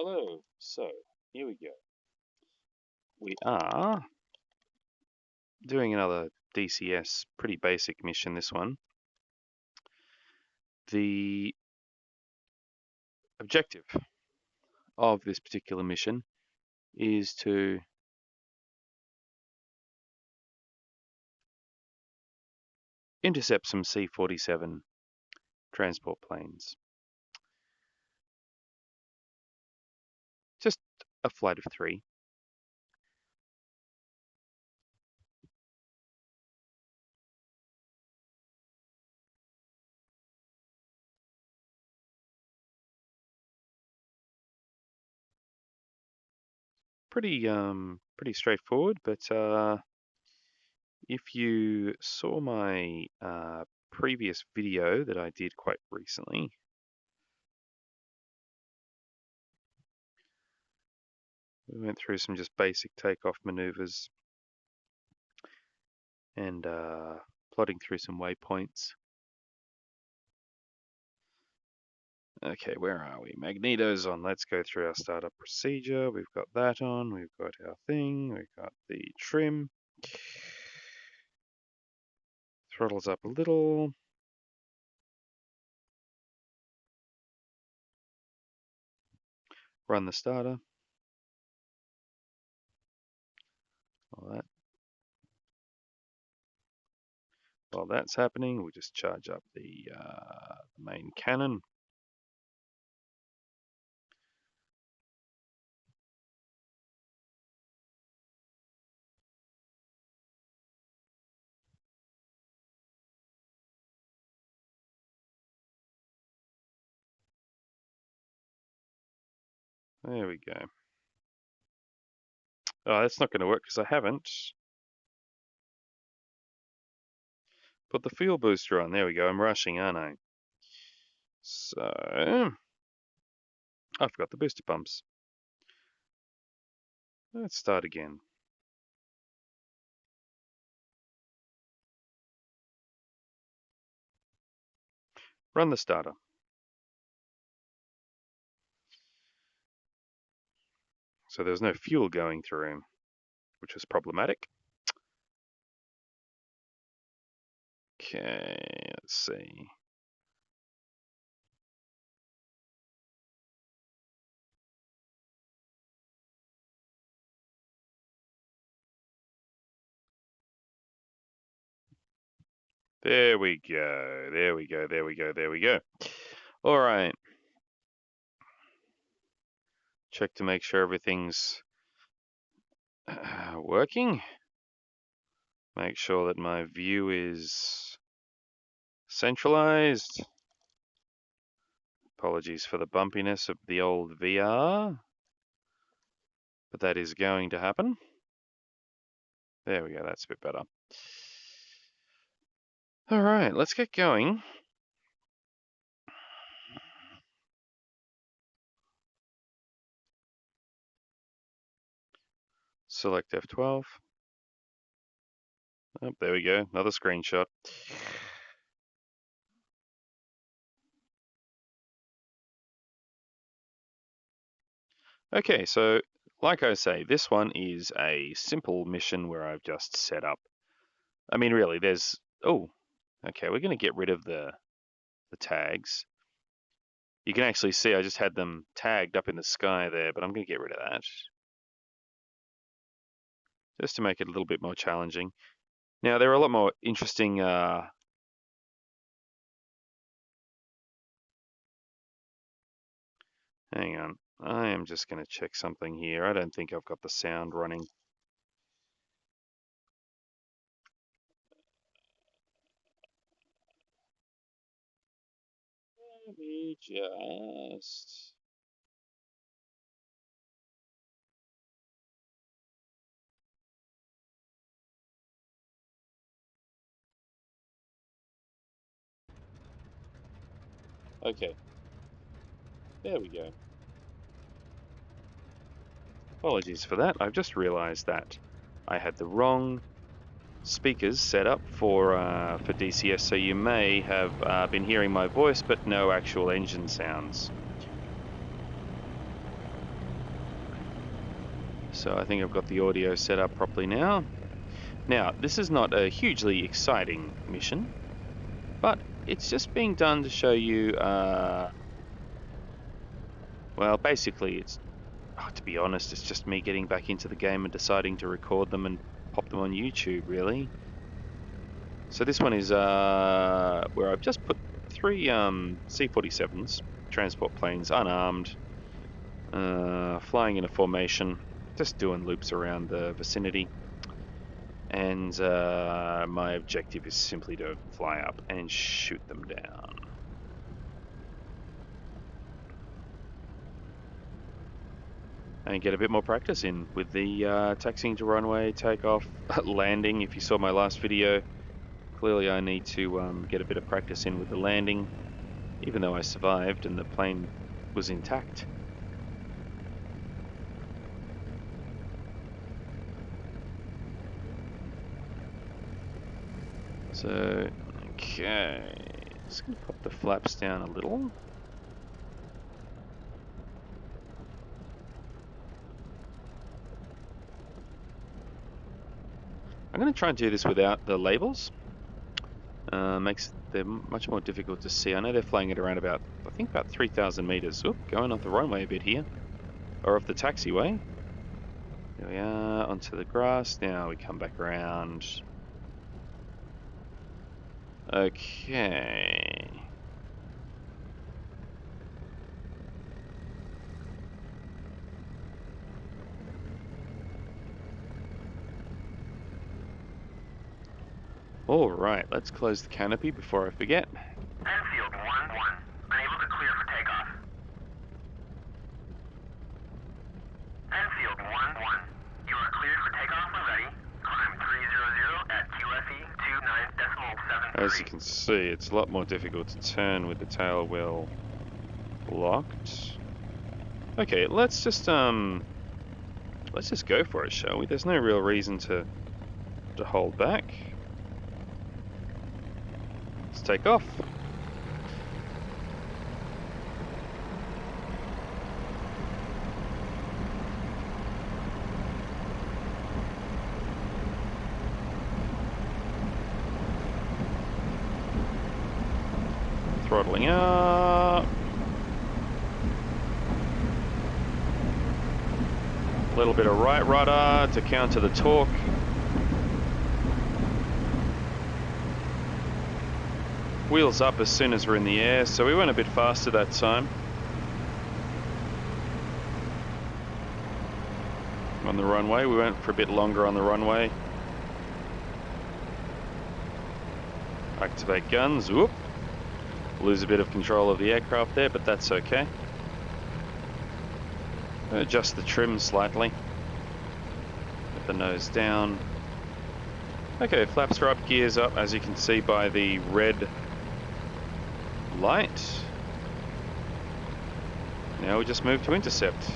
Hello, so here we go. We are doing another DCS, pretty basic mission, this one. The objective of this particular mission is to intercept some C47 transport planes. Just a flight of 3. Pretty straightforward, but if you saw my previous video that I did quite recently, we went through some just basic takeoff maneuvers and plotting through some waypoints. Okay, where are we? Magneto's on. Let's go through our startup procedure. We've got that on. We've got our thing. We've got the trim. Throttles up a little. Run the starter. While that's happening, we'll just charge up the main cannon. There we go. Oh, that's not going to work because I haven't put the fuel booster on. There we go. I'm rushing, aren't I? So, I forgot the booster pumps. Let's start again. Run the starter. So there's no fuel going through, which is problematic. Okay, let's see. There we go. There we go. There we go. There we go. All right. Check to make sure everything's working. Make sure that my view is centralized. Apologies for the bumpiness of the old VR, but that is going to happen. There we go. That's a bit better. All right, let's get going. Select F12. Oh, there we go. Another screenshot. Okay, so like I say, this one is a simple mission where I've just set up. I mean, really, there's... Oh, okay, we're going to get rid of the tags. You can actually see I just had them tagged up in the sky there, but I'm going to get rid of that. Just to make it a little bit more challenging. Now, there are a lot more interesting... Hang on. I am just going to check something here. I don't think I've got the sound running. Let me just... Okay. There we go. Apologies for that. I've just realized that I had the wrong speakers set up for DCS, so you may have been hearing my voice, but no actual engine sounds. So I think I've got the audio set up properly now. Now, this is not a hugely exciting mission, but it's just being done to show you, well, basically it's, to be honest, it's just me getting back into the game and deciding to record them and pop them on YouTube, really. So this one is where I've just put 3 C47s, transport planes, unarmed, flying in a formation, just doing loops around the vicinity. And my objective is simply to fly up and shoot them down. And get a bit more practice in with the taxiing to runway, takeoff, landing. If you saw my last video, clearly I need to get a bit of practice in with the landing, even though I survived and the plane was intact. So, okay, just gonna pop the flaps down a little. I'm gonna try and do this without the labels. Makes them much more difficult to see. I know they're flying at around about, I think about 3,000 meters. Oop, going off the runway a bit here, or off the taxiway. There we are, onto the grass. Now we come back around. Okay. All right, let's close the canopy before I forget. Enfield 1-1, unable to clear for takeoff. Enfield 1-1, you are cleared for takeoff when ready. Climb 300 at QFE 29.73. As you can see, it's a lot more difficult to turn with the tail wheel locked. Okay, let's just go for it, shall we? There's no real reason to hold back. Let's take off. Throttling up. A little bit of right rudder to counter the torque. Wheels up as soon as we're in the air, so we went a bit faster that time. On the runway, we went for a bit longer on the runway. Activate guns, whoop. Lose a bit of control of the aircraft there, but that's okay. Adjust the trim slightly. Put the nose down. Okay, flaps are up, gears up, as you can see by the red light. Now we just move to intercept.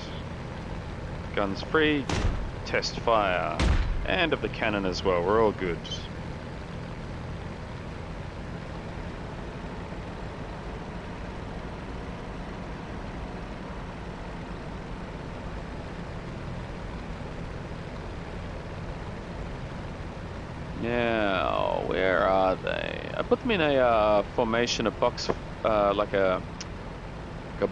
Guns free, test fire, and of the cannon as well, we're all good. Now, where are they? I put them in a formation, a box, like a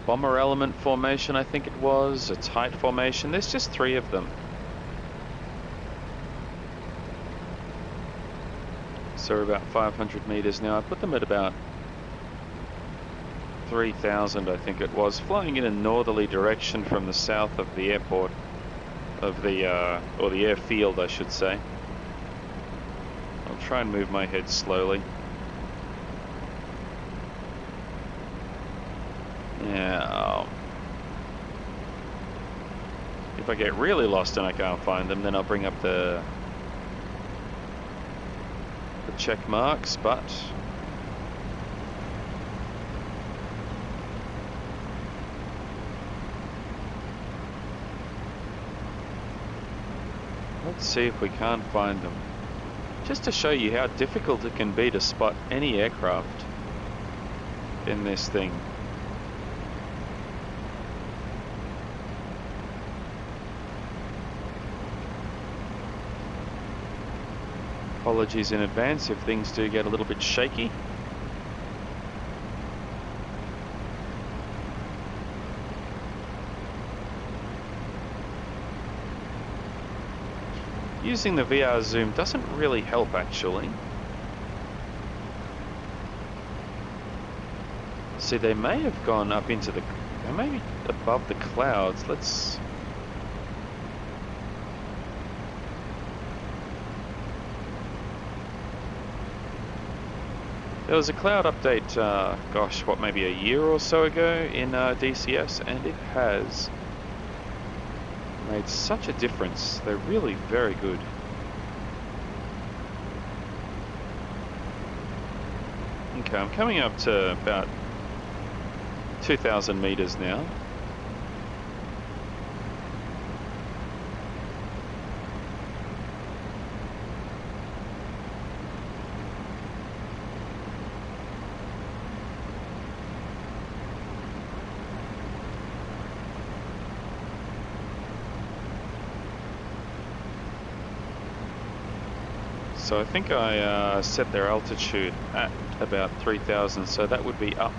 bomber element formation, I think it was, a tight formation. There's just 3 of them. So we're about 500 meters now. I put them at about 3,000, I think it was, flying in a northerly direction from the south of the airport, of the, or the airfield, I should say. I'll try and move my head slowly. Now, if I get really lost and I can't find them, then I'll bring up the check marks, but let's see if we can't find them. Just to show you how difficult it can be to spot any aircraft in this thing. apologies in advance if things do get a little bit shaky. Using the VR zoom doesn't really help actually. See, they may have gone up into the, they may be above the clouds. Let's, there was a cloud update, gosh, what, maybe a year or so ago in DCS, and it has made such a difference. They're really very good. Okay, I'm coming up to about 2,000 meters now. So I think I set their altitude at about 3,000, so that would be up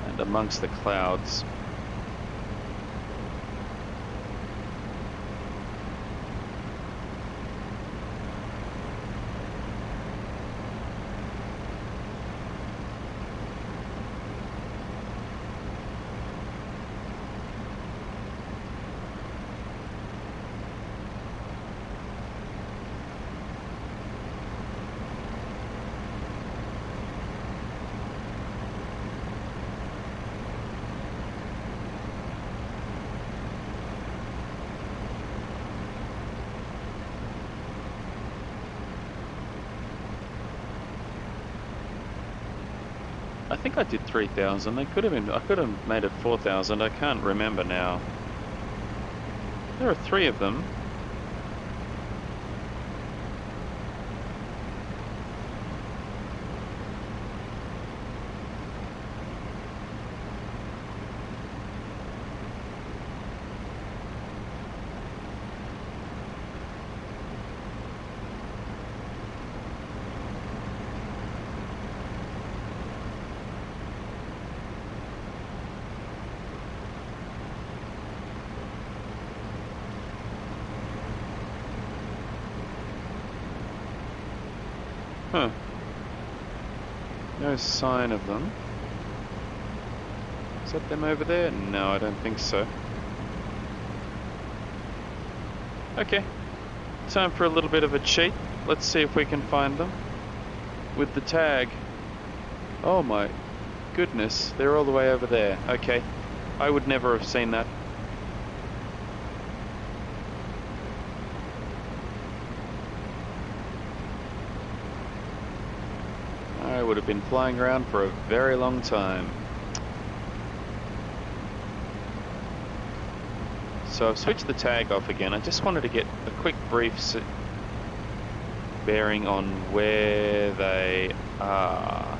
and amongst the clouds. I think I did 3,000. They could have been, I could have made it 4,000. I can't remember now. There are 3 of them. Huh. No sign of them. Is that them over there? No, I don't think so. Okay. Time for a little bit of a cheat. Let's see if we can find them. With the tag. Oh my goodness, they're all the way over there. Okay. I would never have seen that. I would have been flying around for a very long time. So I've switched the tag off again. I just wanted to get a quick brief bearing on where they are.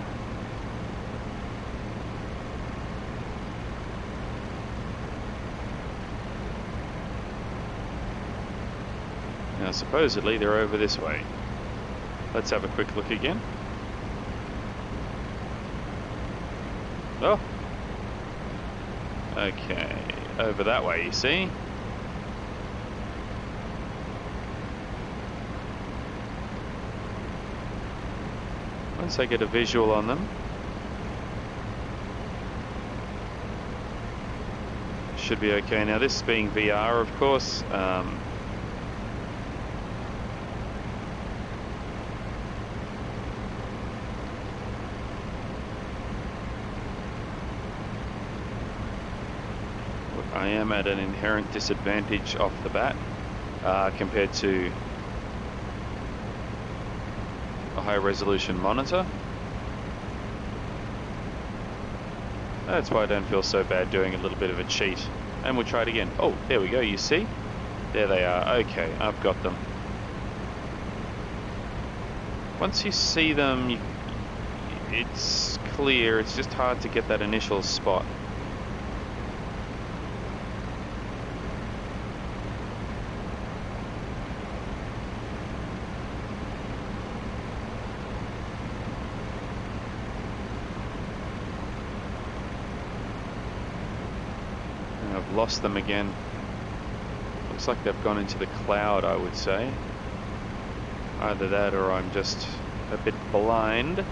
Now supposedly they're over this way. Let's have a quick look again. Oh, okay, over that way, you see. Once I get a visual on them, should be okay. Now this being VR, of course, I am at an inherent disadvantage off the bat compared to a high resolution monitor. That's why I don't feel so bad doing a little bit of a cheat. And we'll try it again. Oh, there we go, you see? There they are. Okay, I've got them. Once you see them, it's clear. It's just hard to get that initial spot. I've lost them again. Looks like they've gone into the cloud, I would say. Either that or I'm just a bit blind.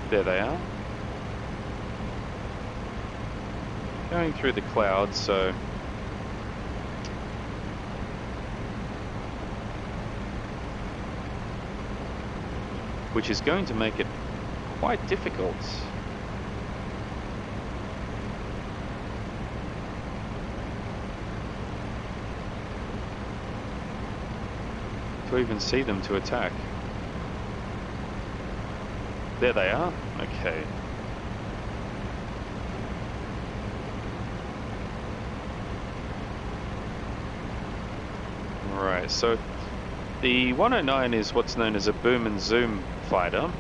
There they are. Going through the clouds, so which is going to make it quite difficult. To even see them to attack. There they are. Okay. Alright, so the 109 is what's known as a boom and zoom fighter,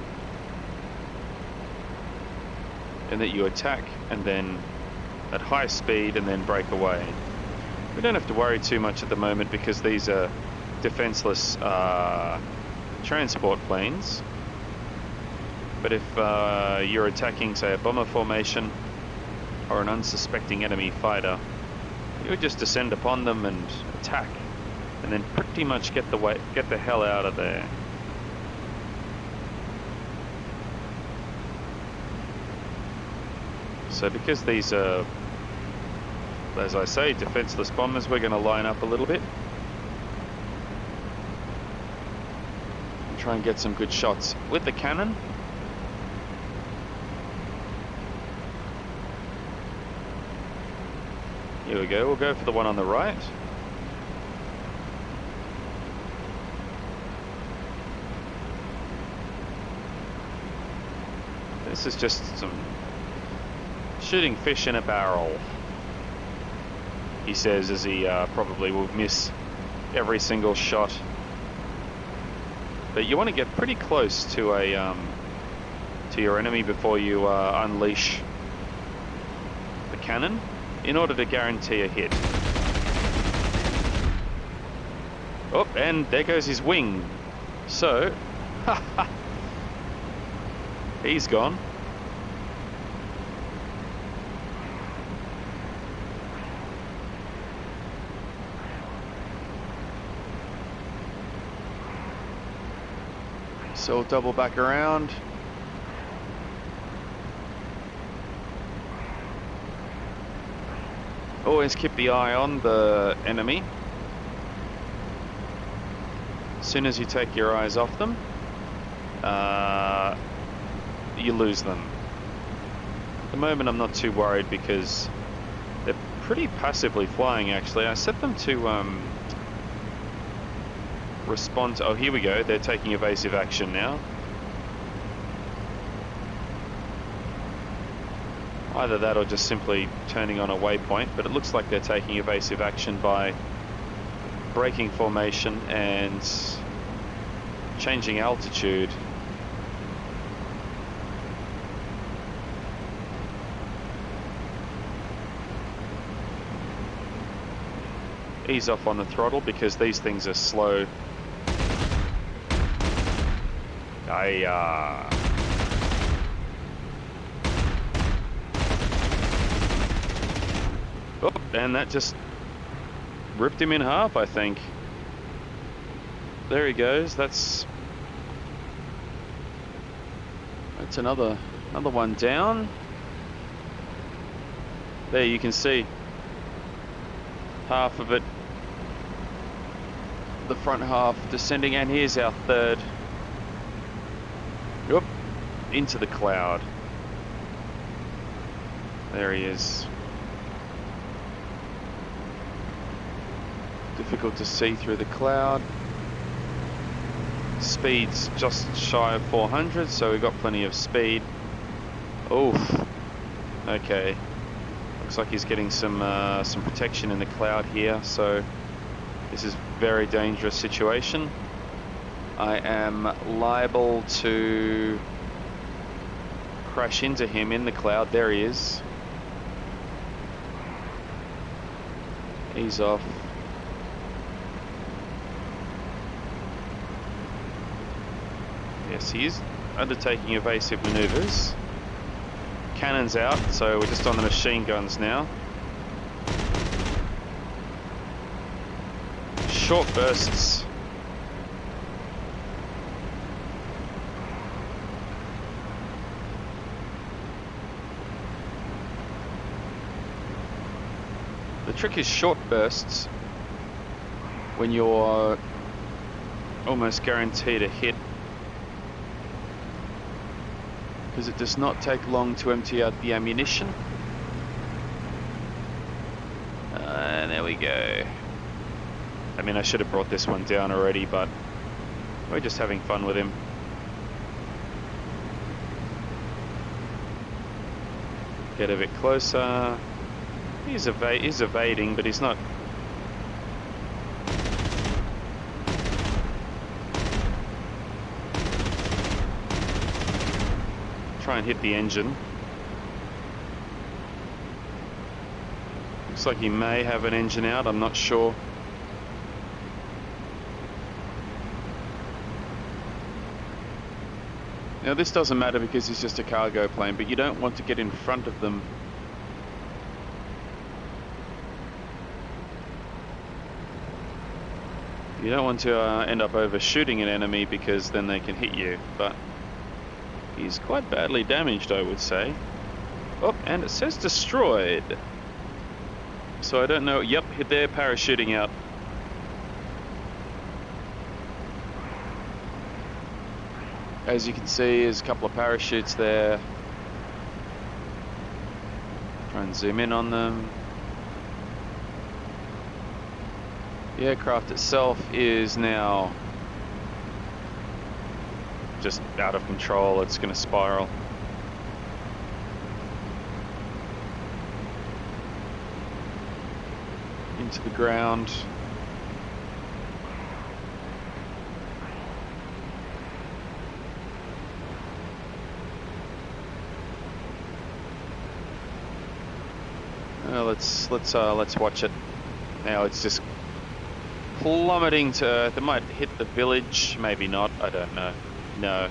in that you attack and then at high speed and then break away. We don't have to worry too much at the moment because these are defenseless transport planes. But if you're attacking, say, a bomber formation or an unsuspecting enemy fighter, you would just descend upon them and attack, and then pretty much get the hell out of there. So because these are, as I say, defenseless bombers, we're going to line up a little bit and try and get some good shots with the cannon. Here we go, we'll go for the one on the right. This is just some shooting fish in a barrel, he says, as he probably will miss every single shot. But you want to get pretty close to to your enemy before you unleash the cannon, in order to guarantee a hit. Oh, and there goes his wing. So, he's gone. So we'll double back around. Always keep the eye on the enemy. As soon as you take your eyes off them, you lose them. At the moment I'm not too worried because they're pretty passively flying actually. I set them to respond to, oh here we go, they're taking evasive action now. Either that or just simply turning on a waypoint, but it looks like they're taking evasive action by breaking formation and changing altitude. Ease off on the throttle because these things are slow. Oh, and that just ripped him in half, I think. There he goes. That's another one down. There you can see half of it, the front half descending, and here's our third. Whoop, into the cloud. There he is. Difficult to see through the cloud. Speed's just shy of 400, so we've got plenty of speed. Oof. Okay. Looks like he's getting some protection in the cloud here, so this is a very dangerous situation. I am liable to crash into him in the cloud. There he is. Ease off. Yes, he is undertaking evasive maneuvers. cannons out, so we're just on the machine guns now. Short bursts. The trick is short bursts when you're almost guaranteed a hit, because it does not take long to empty out the ammunition. And there we go. I mean, I should have brought this one down already, but we're just having fun with him. Get a bit closer. He's evading, but he's not. Try and hit the engine. Looks like he may have an engine out, I'm not sure. Now this doesn't matter because he's just a cargo plane, but you don't want to get in front of them. You don't want to end up overshooting an enemy because then they can hit you, but he's quite badly damaged, I would say. Oh, and it says destroyed. So I don't know. Yep, they're parachuting out. As you can see, there's a couple of parachutes there. Try and zoom in on them. The aircraft itself is now just out of control. It's going to spiral. Into the ground. Let's watch it. Now it's just plummeting to Earth. It might hit the village, maybe not. I don't know. No,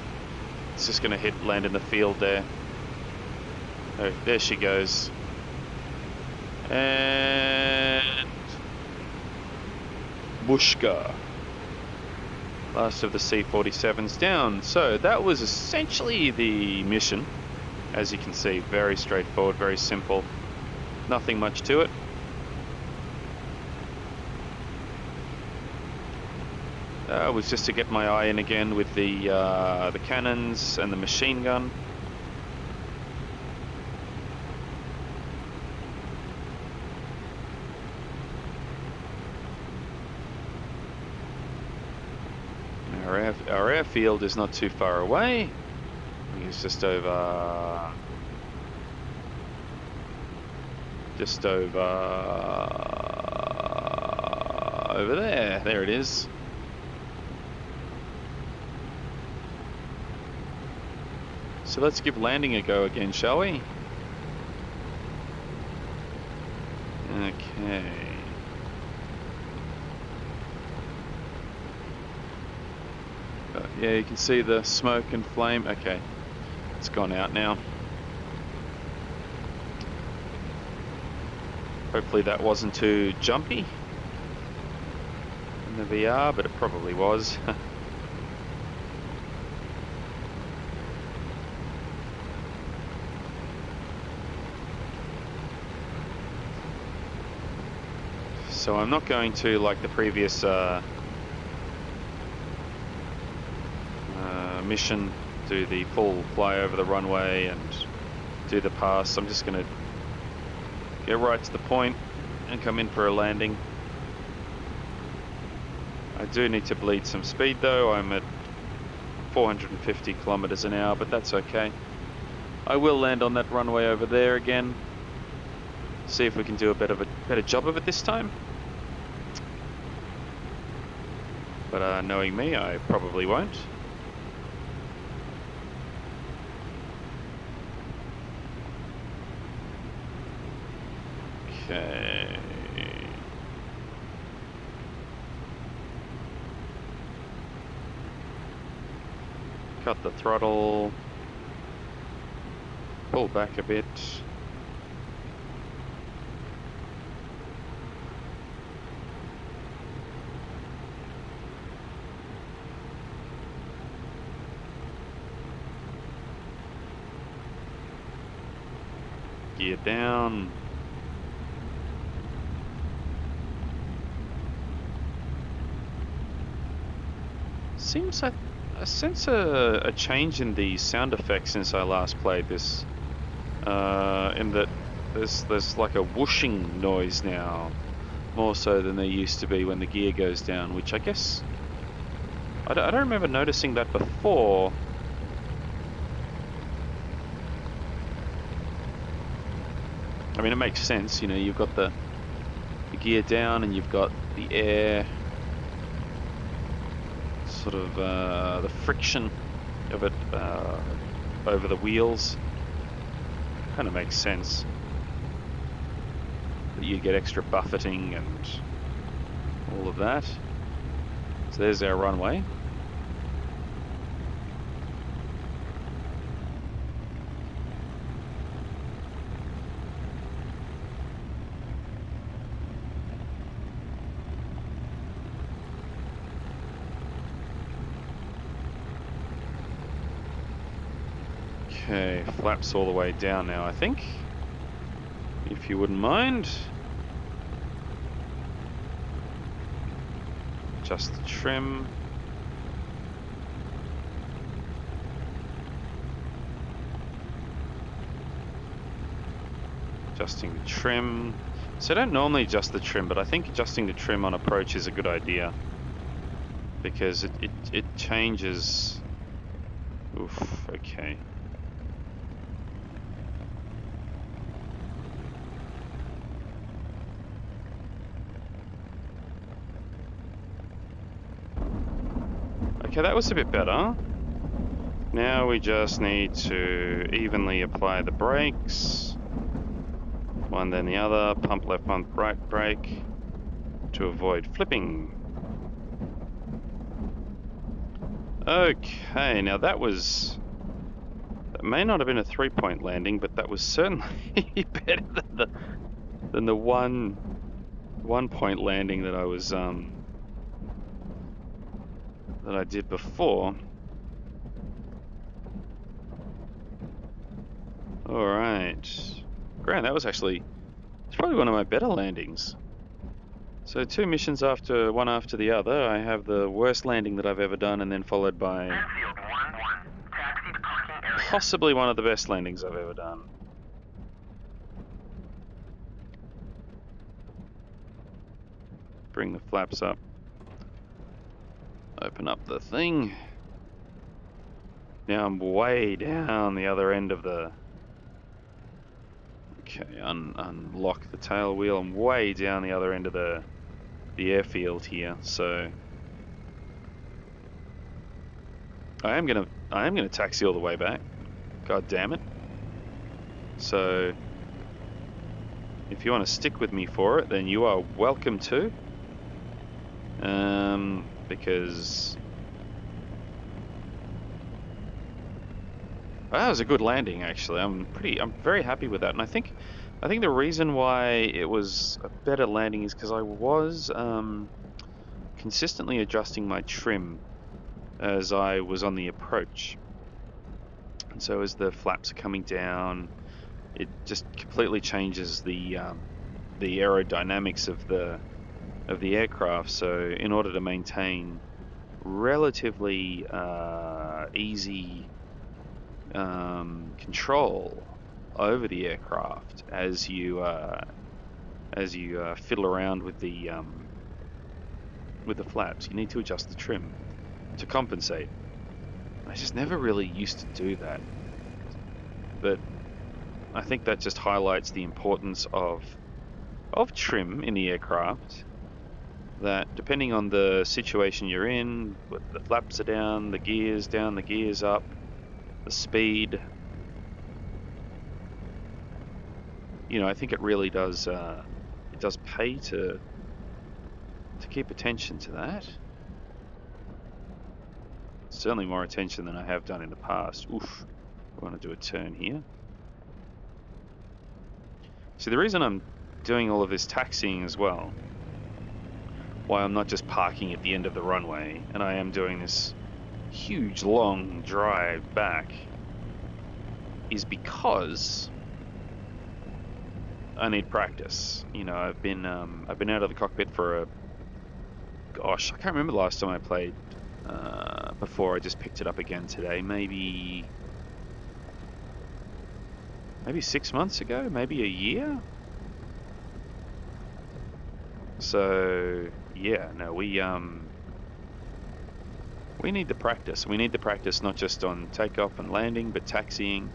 it's just going to land in the field there. Oh, there she goes. And Bushka. Last of the C47s down. So that was essentially the mission. As you can see, very straightforward, very simple. Nothing much to it. It was just to get my eye in again with the cannons and the machine gun. Our airfield is not too far away. It's just over over there. There it is. So let's give landing a go again, shall we? Okay. Yeah, you can see the smoke and flame. Okay, it's gone out now. Hopefully that wasn't too jumpy in the VR, but it probably was. So I'm not going to, like the previous mission, do the full fly over the runway and do the pass. I'm just going to get right to the point and come in for a landing. I do need to bleed some speed though. I'm at 450 kilometers an hour, but that's okay. I will land on that runway over there again. See if we can do a better job of it this time. But knowing me, I probably won't. Okay. Cut the throttle. pull back a bit. Gear down. Seems like I sense a change in the sound effects since I last played this. In that there's like a whooshing noise now, more so than there used to be when the gear goes down, which I guess I don't remember noticing that before. I mean, it makes sense, you know, you've got the gear down and you've got the air, sort of the friction of it over the wheels. Kind of makes sense that you get extra buffeting and all of that. So there's our runway. Okay, flaps all the way down now, I think. If you wouldn't mind. Adjust the trim. Adjusting the trim. So I don't normally adjust the trim, but I think adjusting the trim on approach is a good idea. Because it changes. Oof, okay. Okay, that was a bit better. Now we just need to evenly apply the brakes. One then the other, pump left, pump right brake to avoid flipping. Okay, now that may not have been a 3-point landing, but that was certainly better than the one-point landing that I was that I did before. All right, grand. That was actually, it's probably one of my better landings. So 2 missions one after the other. I have the worst landing that I've ever done, and then followed by Taxi to parking area. possibly one of the best landings I've ever done. Bring the flaps up. Open up the thing. Now I'm way down the other end of the... Okay, unlock the tail wheel. I'm way down the other end of the airfield here, so I am gonna taxi all the way back. God damn it. So if you want to stick with me for it, then you are welcome to. Because that was a good landing, actually. I'm very happy with that, and I think the reason why it was a better landing is because I was consistently adjusting my trim as I was on the approach, and so as the flaps are coming down, it just completely changes the aerodynamics of the aircraft. So in order to maintain relatively easy control over the aircraft as you fiddle around with the flaps, you need to adjust the trim to compensate. I just never really used to do that, but I think that just highlights the importance of trim in the aircraft. That depending on the situation you're in, whether the flaps are down, the gears up, the speed, you know, I think it really does pay to keep attention to that. Certainly more attention than I have done in the past. Oof, I want to do a turn here. So the reason I'm doing all of this taxiing as well, why I'm not just parking at the end of the runway, and I am doing this huge long drive back, is because I need practice. You know, I've been out of the cockpit for gosh, I can't remember the last time I played before I just picked it up again today. Maybe 6 months ago, maybe a year. So yeah, no, we need the practice. We need the practice not just on takeoff and landing, but taxiing,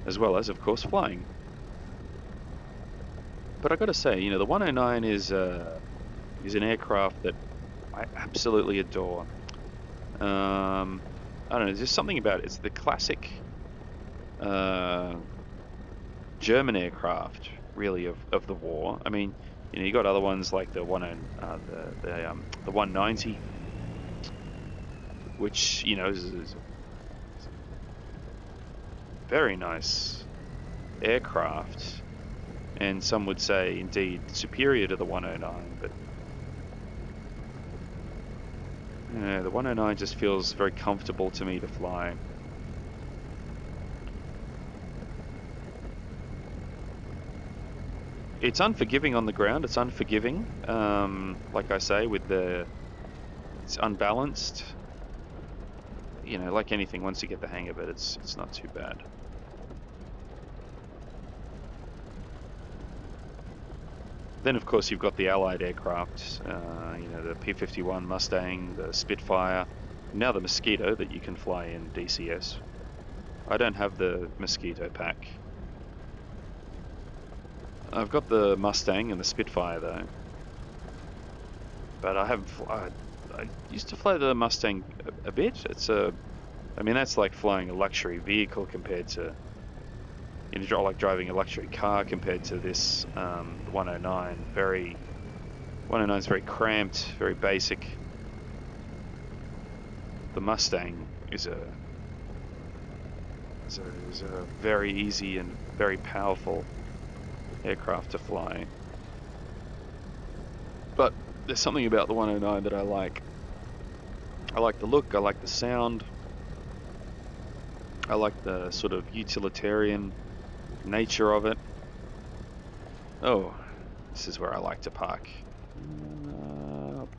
as well as, of course, flying. But I got to say, you know, the 109 is an aircraft that I absolutely adore. I don't know, there's just something about it. It's the classic German aircraft, really, of the war. I mean, you know, you got other ones like the 190, which, you know, is a very nice aircraft, and some would say indeed superior to the 109. But the 109 just feels very comfortable to me to fly. It's unforgiving on the ground. It's unforgiving, like I say, it's unbalanced. You know, like anything, once you get the hang of it, it's not too bad. Then, of course, you've got the Allied aircraft, you know, the P-51 Mustang, the Spitfire, now the Mosquito that you can fly in DCS. I don't have the Mosquito pack. I've got the Mustang and the Spitfire, though. But I haven't. I used to fly the Mustang a bit. I mean, that's like flying a luxury vehicle compared to, you know, like driving a luxury car compared to this 109. 109 is very cramped, very basic. The Mustang is a very easy and very powerful aircraft to fly. But there's something about the 109 that I like. I like the look, I like the sound, I like the sort of utilitarian nature of it. Oh, this is where I like to park.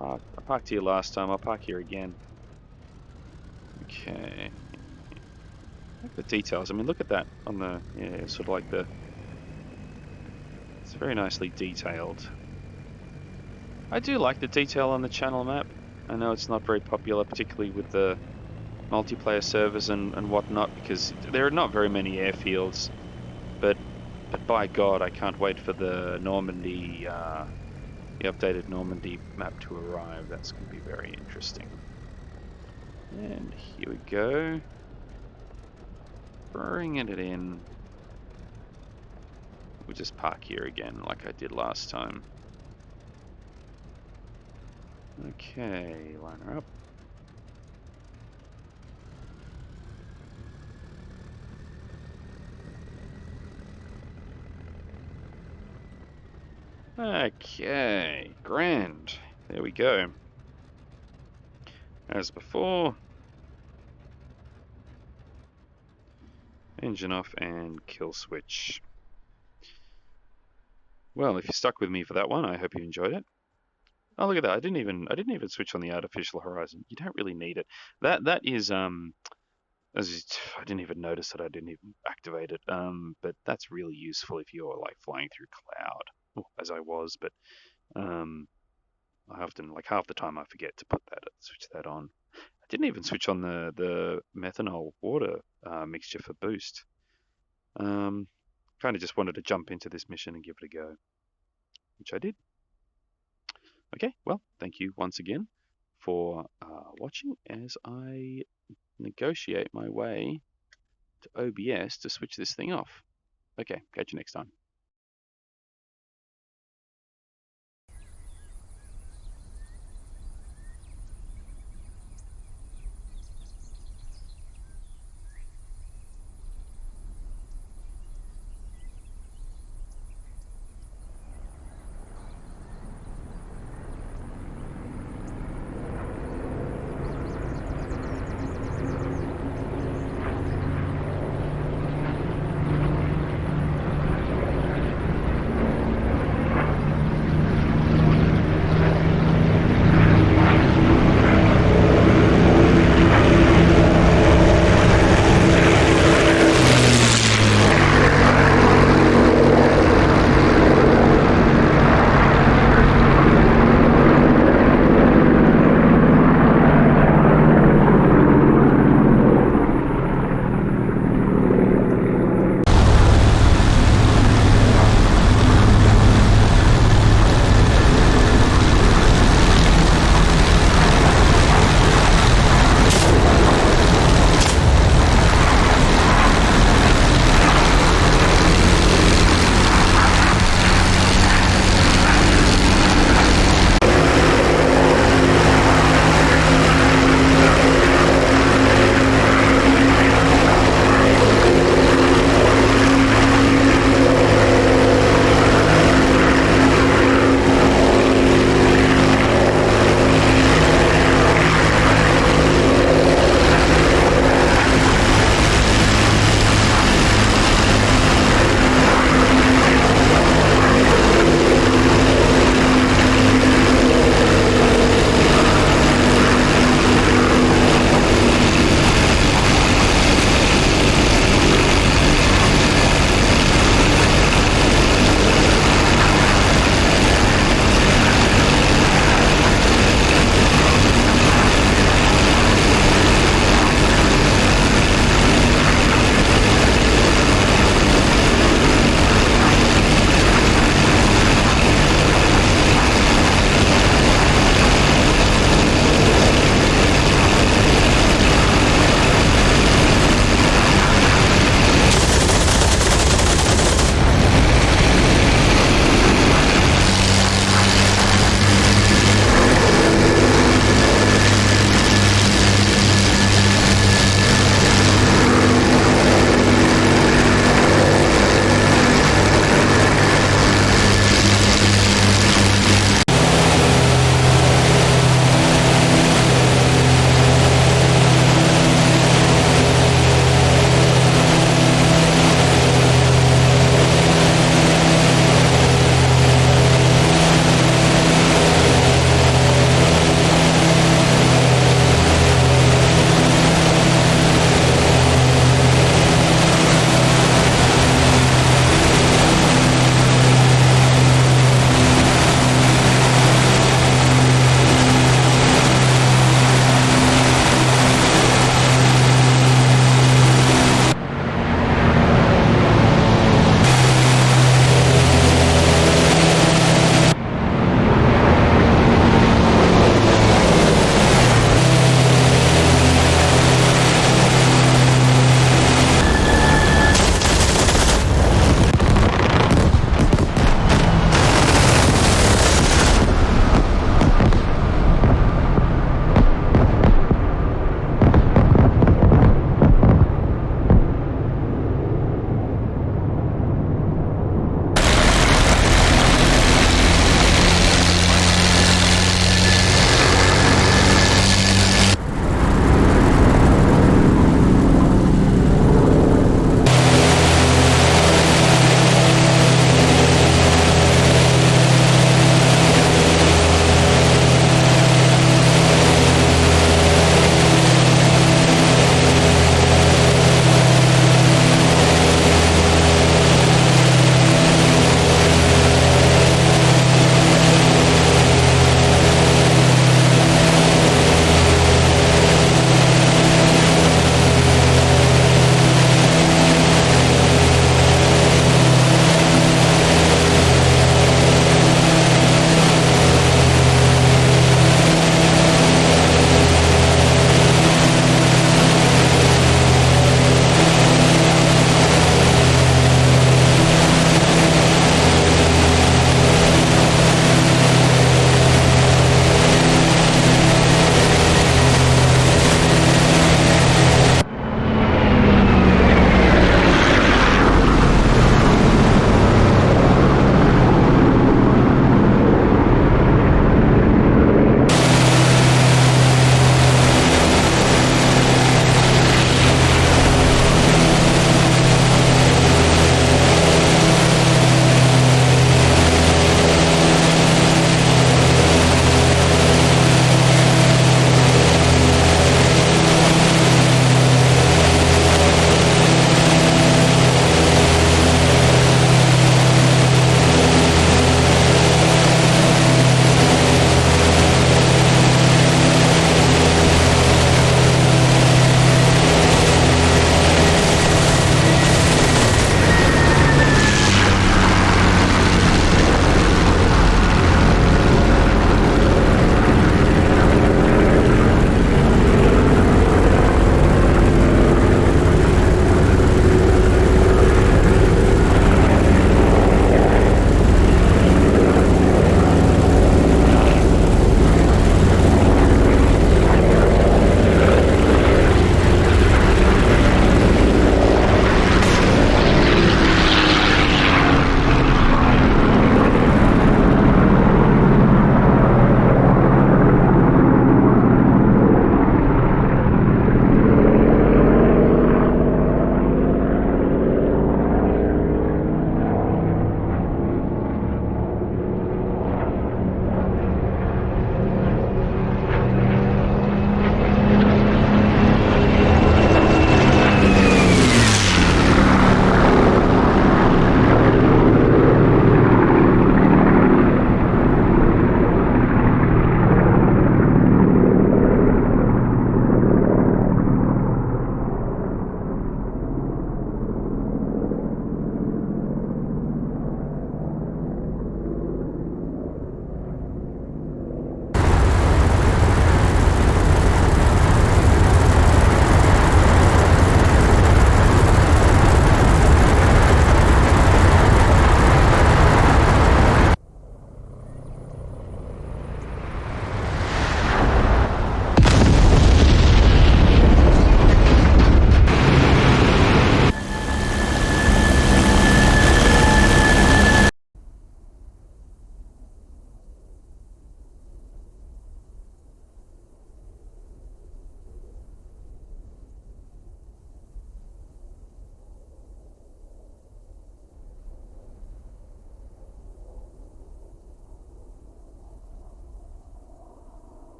I parked here last time, I'll park here again. Okay. Like the details. I mean, look at that on the, yeah, sort of like it's very nicely detailed. I do like the detail on the channel map. I know it's not very popular, particularly with the multiplayer servers and whatnot, because there are not very many airfields. But by God, I can't wait for the Normandy, the updated Normandy map to arrive. That's going to be very interesting. And here we go. Bringing it in. We'll just park here again like I did last time. Okay, line her up. Okay, grand. There we go. As before, engine off and kill switch. Well, if you stuck with me for that one, I hope you enjoyed it. Oh, look at that! I didn't even switch on the artificial horizon. You don't really need it. That is I didn't even notice that I didn't even activate it. But that's really useful if you're like flying through cloud, as I was. But I often, like half the time, I forget to switch that on. I didn't even switch on the methanol water mixture for boost. Kind of just wanted to jump into this mission and give it a go, which I did. Okay, well, thank you once again for watching as I negotiate my way to OBS to switch this thing off. Okay, catch you next time.